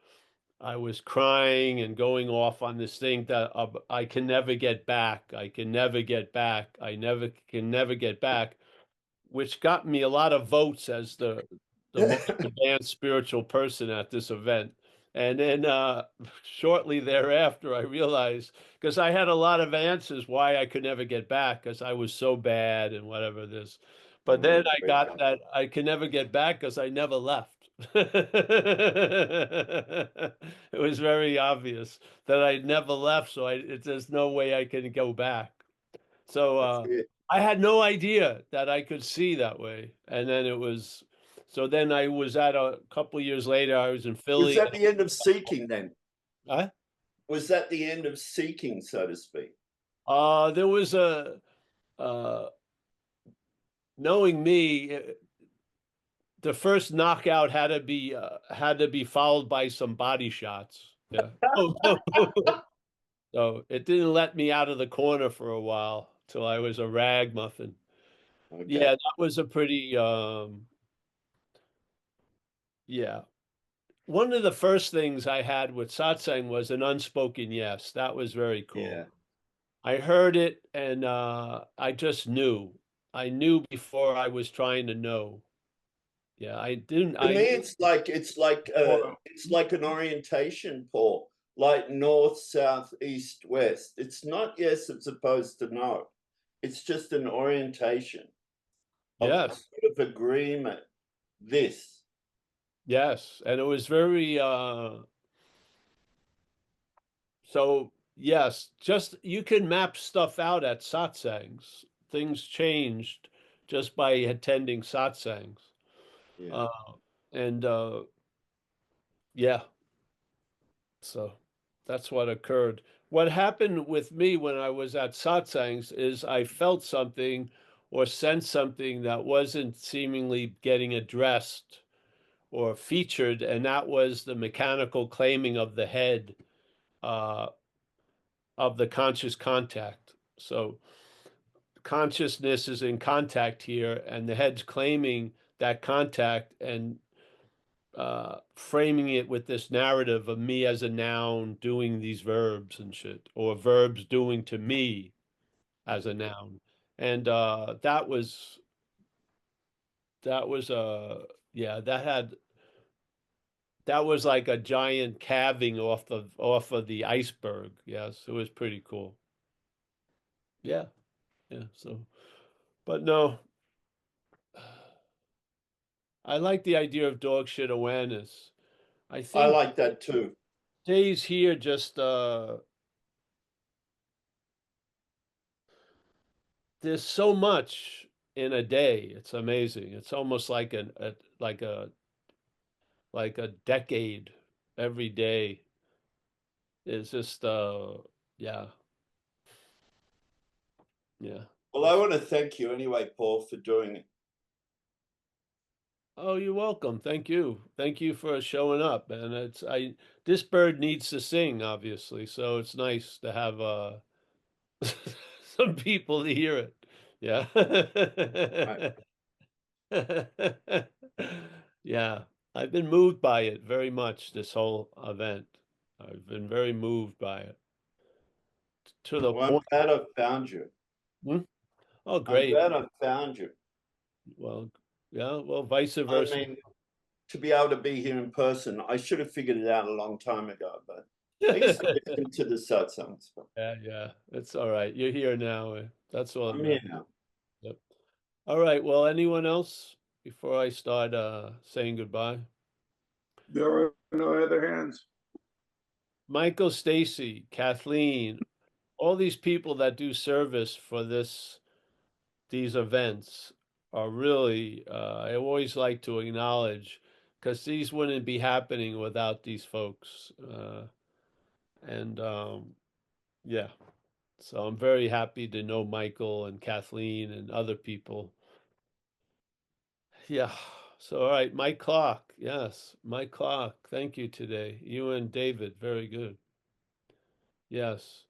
I was crying and going off on this thing that I can never get back. I can never get back. I never can never get back, which got me a lot of votes as the most advanced spiritual person at this event. And then shortly thereafter, I realized because I had a lot of answers why I could never get back because I was so bad and whatever this. But then I got that I can never get back because I never left. It was very obvious that I never left, so there's no way I can go back. So That's it. I had no idea that I could see that way. And then so then I was at a couple years later, I was in Was Philly. that the end of seeking then? Huh? Was that the end of seeking, so to speak? There was uh, knowing me, the first knockout had to be followed by some body shots. Yeah. So it didn't let me out of the corner for a while till I was a ragmuffin. Okay. Yeah, that was a pretty yeah. One of the first things I had with satsang was an unspoken yes. That was very cool. Yeah. I heard it and I just knew. I knew before I was trying to know. Yeah, I didn't. To me, it's like an orientation, Paul, like north, south, east, west. It's not yes, it's opposed to no. It's just an orientation of Yes, sort of agreement. This. yes, and it was very. So yes, just you can map stuff out at satsangs. Things changed just by attending satsangs. Yeah. And yeah, so that's what occurred. What happened with me when I was at satsangs is I felt something or sensed something that wasn't seemingly getting addressed or featured, and that was the mechanical claiming of the head uh, of the conscious contact. So consciousness is in contact here, and the head's claiming that contact and framing it with this narrative of me as a noun doing these verbs and shit, or verbs doing to me as a noun. And yeah, that was like a giant calving off of the iceberg. Yes, it was pretty cool. Yeah, yeah. So But no, I like the idea of dog shit awareness. I I think like that too. days here just there's so much in a day. It's amazing. It's almost like like a decade every day. It's just yeah. Yeah. Well, I want to thank you anyway, Paul, for doing it. Oh, you're welcome. Thank you. Thank you for showing up. And this bird needs to sing, obviously. So it's nice to have some people to hear it. Yeah. Yeah. I've been moved by it very much, this whole event. I've been very moved by it. To the Well, I'm point. glad I found you. Hmm? Oh, I'm great. glad I found you. Well, yeah, well, vice I versa. mean, to be able to be here in person, I should have figured it out a long time ago, but I used to listen to the satsangs. But Yeah, it's all right. You're here now. That's all. I'm here now. Yep. All right. Well, anyone else before I start saying goodbye? There are no other hands. Michael, Stacy, Kathleen, all these people that do service for these events are really I always like to acknowledge, because these wouldn't be happening without these folks. And yeah. So I'm very happy to know Michael and Kathleen and other people. Yeah. So, all right, Mike Clark. Yes, Mike Clark. Thank you today. You and David. Very good. Yes.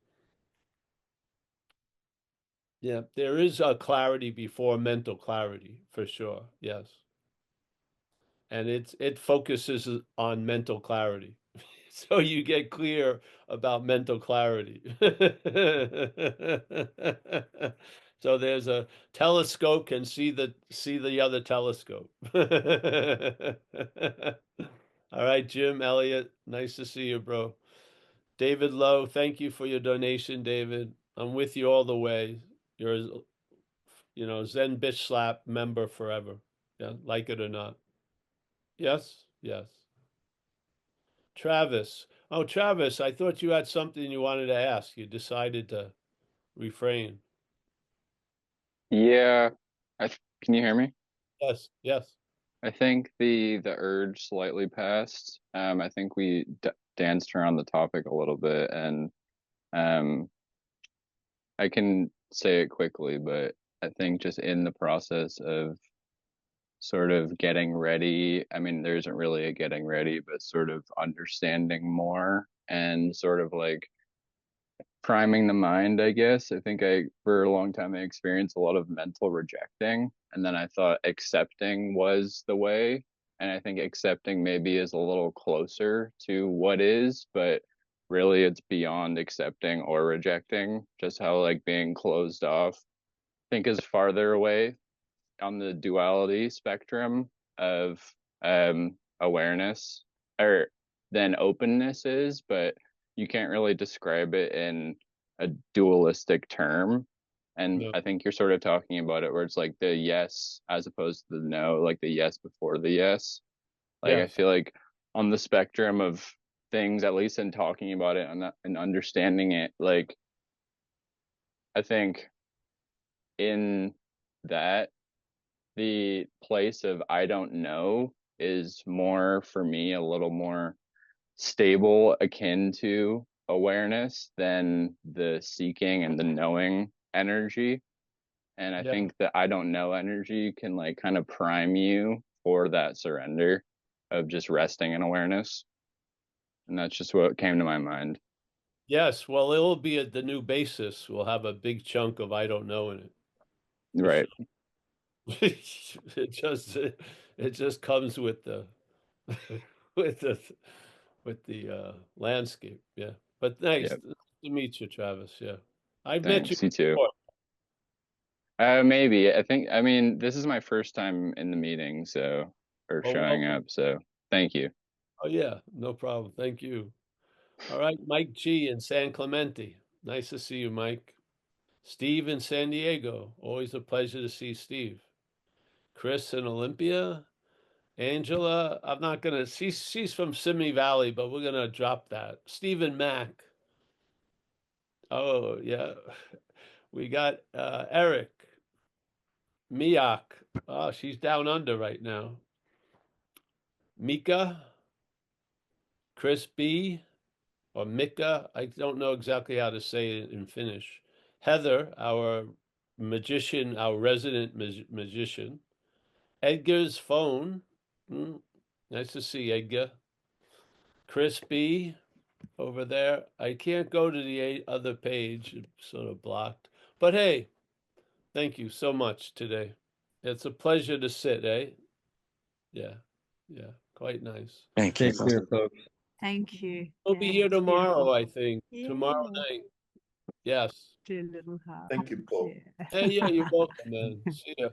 Yeah. There is a clarity before mental clarity, for sure. Yes. And it focuses on mental clarity. So you get clear about mental clarity. So there's a telescope can see the other telescope. All right, Jim, Elliot, nice to see you, bro. David Lowe, thank you for your donation, David. I'm with you all the way. You're, Zen Bitch Slap member forever. Yeah, like it or not. Yes, yes. Travis. Oh, Travis, I thought you had something you wanted to ask. You decided to refrain. Yeah, can you hear me? Yes, yes. I think the urge slightly passed. I think we danced around the topic a little bit, and um, I can say it quickly, but I think just in the process of sort of getting ready, I mean, there isn't really a getting ready, but sort of understanding more and sort of like priming the mind, I guess. I think for a long time, I experienced a lot of mental rejecting. And then I thought accepting was the way. And I think accepting maybe is a little closer to what is, but really it's beyond accepting or rejecting. Just how like being closed off, I think is farther away on the duality spectrum of awareness or than openness is, but you can't really describe it in a dualistic term. And No. I think you're sort of talking about it where it's like the yes as opposed to the no, like the yes before the yes. Like I Yes. feel like on the spectrum of things, at least in talking about it and understanding it, like I think in that the place of I don't know is more for me a little more stable, akin to awareness than the seeking and the knowing energy. And I Yeah. think that I don't know energy can like kind of prime you for that surrender of just resting in awareness. And that's just what came to my mind. Yes. Well, it will be the new basis. We'll have a big chunk of I don't know in it. For Right. sure. It just comes with the with the with the landscape. Yeah. But nice Yep. to meet you, Travis. Yeah. I've met you Thanks. You too. before. Maybe. I mean, this is my first time in the meeting, so, or Oh, showing welcome. up. So thank you. Oh, yeah. No problem. Thank you. All right, Mike G in San Clemente. Nice to see you, Mike. Steve in San Diego. Always a pleasure to see Steve. Chris in Olympia. Angela, I'm not gonna. She's from Simi Valley, but we're gonna drop that. Stephen Mack. Oh yeah, we got Eric Miak. Oh, she's down under right now. Mika, Chris B, or Mika. I don't know exactly how to say it in Finnish. Heather, our magician, our resident magician. Edgar's phone. Nice to see Edgar. Chris B over there. I can't go to the other page. It's sort of blocked. But hey, thank you so much today. It's a pleasure to sit, eh? Yeah. Yeah. Quite nice. Thank Take you. care, folks. Thank you. We'll be Yeah, here it's tomorrow, beautiful. I think. Tomorrow Yeah. night. Yes. Do a little heart. Thank you, Paul. Yeah. Hey, yeah, you're welcome, man. See ya.